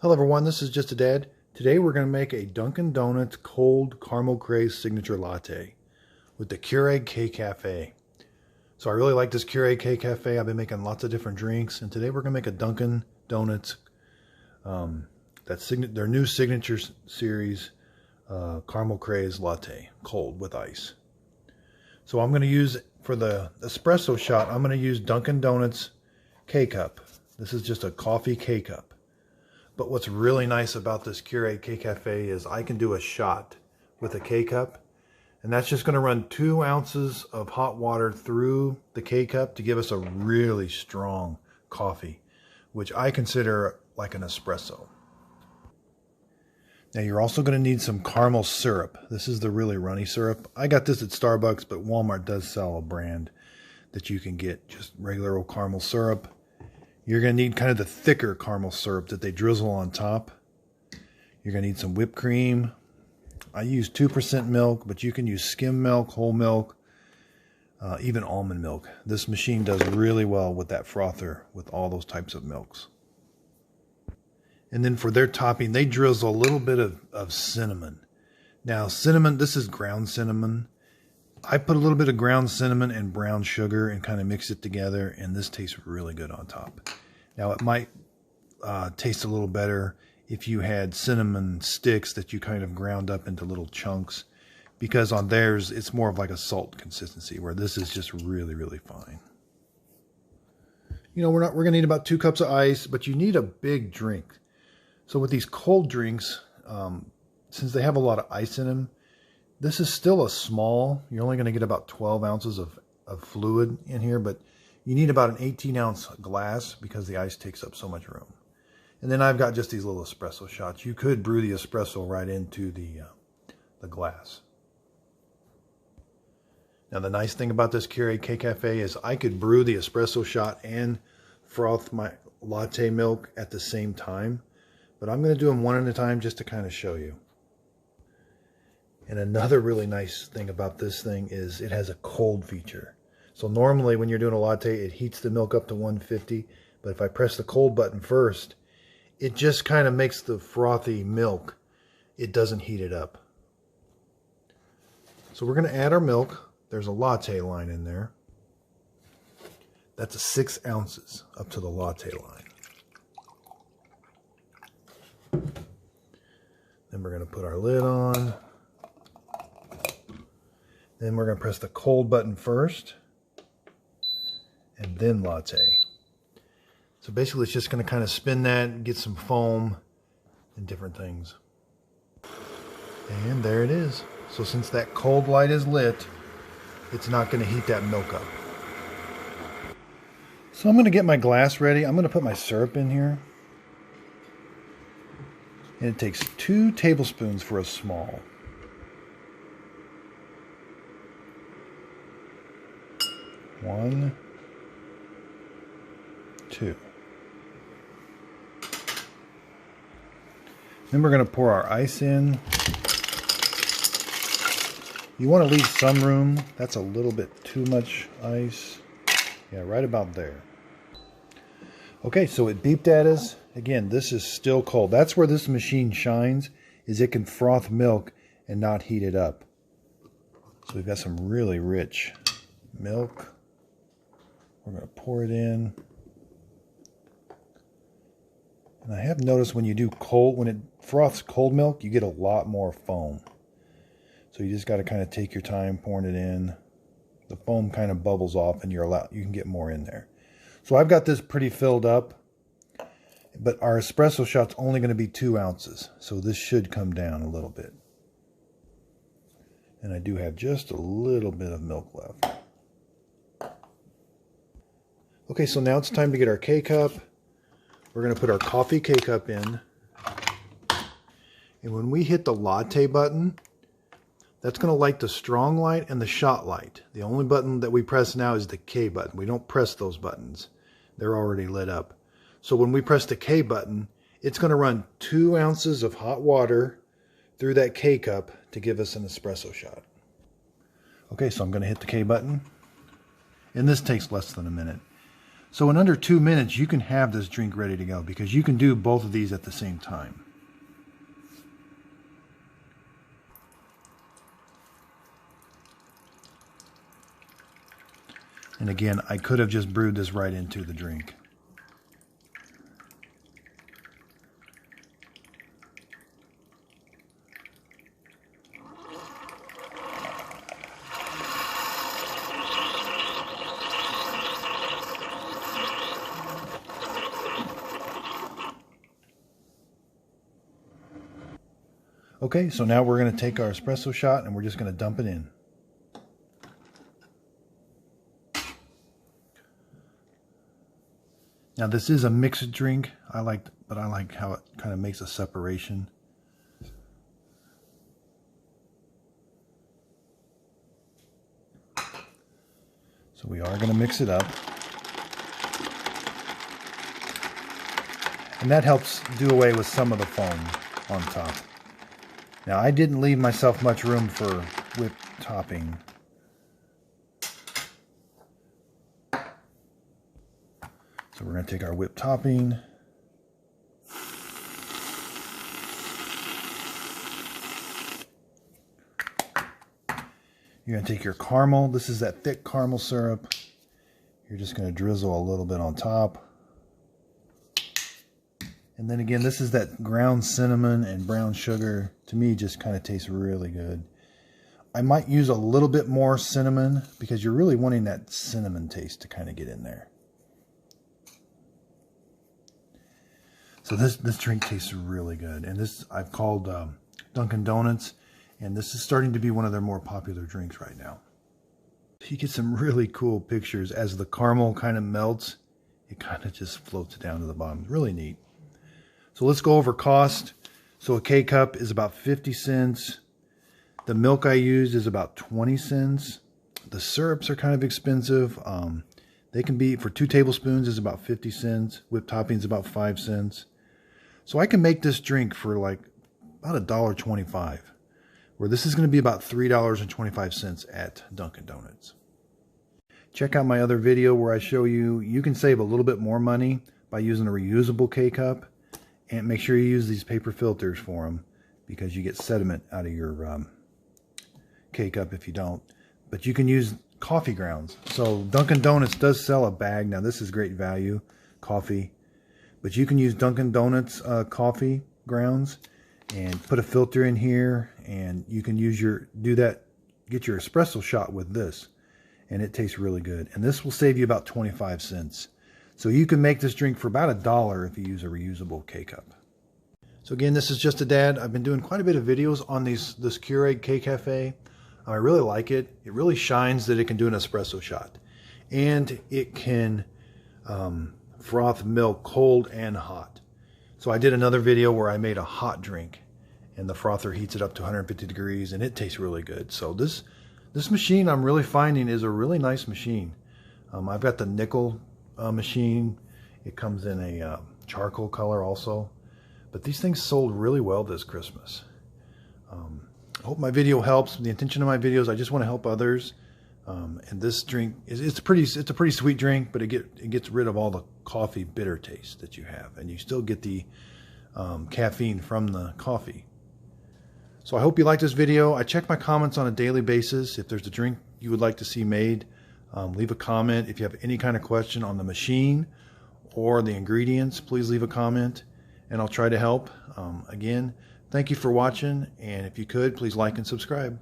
Hello everyone, this is Just a Dad. Today we're going to make a Dunkin' Donuts cold caramel craze signature latte with the Keurig K-Cafe. So I really like this Keurig K-Cafe. I've been making lots of different drinks, and today we're going to make a Dunkin' Donuts, their new signature series caramel craze latte, cold with ice. So I'm going to use, for the espresso shot, I'm going to use Dunkin' Donuts K-Cup. This is just a coffee K-Cup. But what's really nice about this Keurig K-Cafe is I can do a shot with a K-Cup. And that's just going to run 2 ounces of hot water through the K-Cup to give us a really strong coffee, which I consider like an espresso. Now you're also going to need some caramel syrup. This is the really runny syrup. I got this at Starbucks, but Walmart does sell a brand that you can get just regular old caramel syrup. You're going to need kind of the thicker caramel syrup that they drizzle on top. You're going to need some whipped cream. I use 2% milk, but you can use skim milk, whole milk, even almond milk. This machine does really well with that frother with all those types of milks. And then for their topping, they drizzle a little bit of cinnamon. Now cinnamon, this is ground cinnamon. I put a little bit of ground cinnamon and brown sugar and kind of mix it together, and this tastes really good on top. Now it might taste a little better if you had cinnamon sticks that you kind of ground up into little chunks, because on theirs it's more of like a salt consistency, where this is just really, really fine. You know, we're gonna need about 2 cups of ice, but you need a big drink. So with these cold drinks, since they have a lot of ice in them, this is still a small. You're only going to get about 12 ounces of fluid in here, but you need about an 18-ounce glass because the ice takes up so much room. And then I've got just these little espresso shots. You could brew the espresso right into the glass. Now the nice thing about this Keurig K-Cafe is I could brew the espresso shot and froth my latte milk at the same time, but I'm going to do them one at a time just to kind of show you. And another really nice thing about this thing is it has a cold feature. So normally when you're doing a latte, it heats the milk up to 150. But if I press the cold button first, it just kind of makes the frothy milk. It doesn't heat it up. So we're going to add our milk. There's a latte line in there. That's a 6 ounces up to the latte line. Then we're going to put our lid on. Then we're going to press the cold button first, and then latte. So basically it's just going to kind of spin that and get some foam and different things. And there it is. So since that cold light is lit, it's not going to heat that milk up. So I'm going to get my glass ready. I'm going to put my syrup in here. And it takes 2 tablespoons for a small. 1, 2. Then we're going to pour our ice in. You want to leave some room. That's a little bit too much ice. Yeah, right about there. Okay, so it beeped at us. Again, this is still cold. That's where this machine shines, is it can froth milk and not heat it up. So we've got some really rich milk. We're going to pour it in. And I have noticed when you do cold, when it froths cold milk, you get a lot more foam. So you just got to kind of take your time pouring it in. The foam kind of bubbles off and you can get more in there. So I've got this pretty filled up, but our espresso shot's only going to be 2 ounces. So this should come down a little bit. And I do have just a little bit of milk left. Okay, so now it's time to get our K-Cup. We're going to put our coffee K-Cup in. And when we hit the latte button, that's going to light the strong light and the shot light. The only button that we press now is the K button. We don't press those buttons. They're already lit up. So when we press the K button, it's going to run 2 ounces of hot water through that K-Cup to give us an espresso shot. Okay, so I'm going to hit the K button. And this takes less than a minute. So in under 2 minutes, you can have this drink ready to go because you can do both of these at the same time. And again, I could have just brewed this right into the drink. Okay, so now we're going to take our espresso shot and we're just going to dump it in. Now this is a mixed drink. But I like how it kind of makes a separation. So we are going to mix it up. And that helps do away with some of the foam on top. Now I didn't leave myself much room for whipped topping. So we're going to take our whipped topping. You're going to take your caramel. This is that thick caramel syrup. You're just going to drizzle a little bit on top. And then again, this is that ground cinnamon and brown sugar. To me, just kind of tastes really good. I might use a little bit more cinnamon because you're really wanting that cinnamon taste to kind of get in there. So this drink tastes really good. And this I've called Dunkin' Donuts. And this is starting to be one of their more popular drinks right now. You get some really cool pictures. As the caramel kind of melts, it kind of just floats down to the bottom. Really neat. So let's go over cost. So a K-cup is about 50 cents. The milk I used is about 20 cents. The syrups are kind of expensive. They can be, for 2 tablespoons is about 50 cents. Whipped topping is about 5 cents. So I can make this drink for like about $1.25. Where this is going to be about $3.25 at Dunkin' Donuts. Check out my other video where I show you can save a little bit more money by using a reusable K-cup. And make sure you use these paper filters for them because you get sediment out of your K-cup if you don't. But you can use coffee grounds. So Dunkin' Donuts does sell a bag. Now this is great value, coffee. But you can use Dunkin' Donuts coffee grounds and put a filter in here, and you can use get your espresso shot with this, and it tastes really good. And this will save you about 25 cents. So you can make this drink for about $1 if you use a reusable K-cup. So again, this is Just a Dad. I've been doing quite a bit of videos on this Keurig K-Cafe. I really like it. It really shines that it can do an espresso shot. And it can froth milk cold and hot. So I did another video where I made a hot drink, and the frother heats it up to 150 degrees, and it tastes really good. So this machine I'm really finding is a really nice machine. I've got the nickel machine. It comes in a charcoal color also. But these things sold really well this Christmas. I hope my video helps. The intention of my videos, I just want to help others. And this drink it's a pretty sweet drink, but it gets rid of all the coffee bitter taste that you have, and you still get the caffeine from the coffee. So I hope you like this video. I check my comments on a daily basis. If there's a drink you would like to see made, leave a comment. If you have any kind of question on the machine or the ingredients, please leave a comment, and I'll try to help. Again, thank you for watching, and if you could, please like and subscribe.